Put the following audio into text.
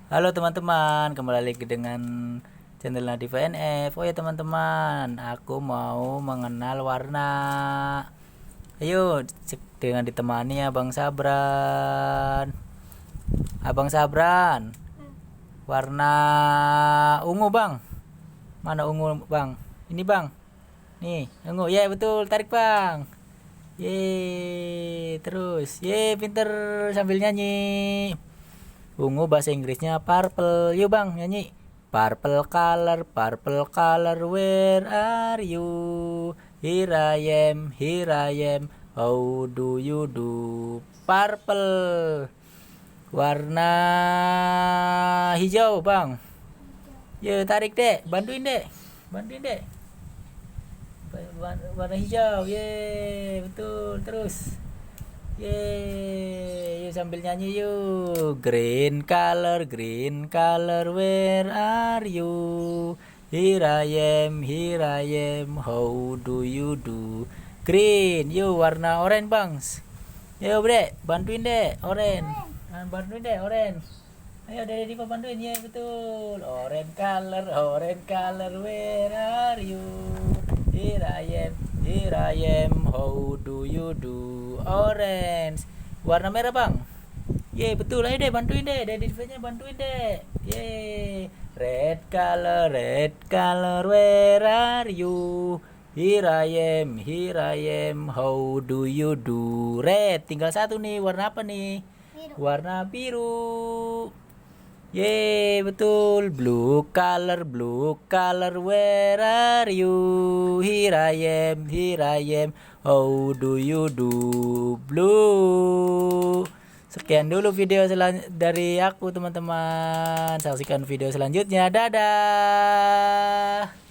Halo teman-teman, kembali lagi dengan channel Nadifa NF. Oh ya teman-teman, aku mau mengenal warna. Ayo dengan ditemani Abang Sabran. Abang Sabran, warna ungu bang. Mana ungu bang? Ini bang. Nih, ungu. Ya betul, tarik bang. Ye, terus. Ye, pinter sambil nyanyi. Ungu bahasa Inggrisnya purple. Yuk bang nyanyi. Purple color, where are you? Here I am, how do you do? Purple, warna hijau bang. Yuk tarik dek, bantuin dek. Warna hijau, ye betul terus. Yeay, yuk sambil nyanyi yuk. Green color, where are you? Here I am, how do you do? Green, yuk warna orange bang. Yuk bre, bantuin deh, orange. Bantuin deh, orange. Ayo dari Diva bantuin ya betul. Orange color, where are you? Here I am, how do you do? Orange, warna merah bang. Ye betul, ayo deh bantuin deh, dari Divanya bantuin deh. Ye, red color, where are you? Here I am, how do you do? Red, tinggal satu nih, warna apa nih? Biru. Warna biru. Yeay, betul. Blue color, where are you? Here I am, how do you do? Blue. Sekian dulu video dari aku teman-teman. Saksikan video selanjutnya. Dadah.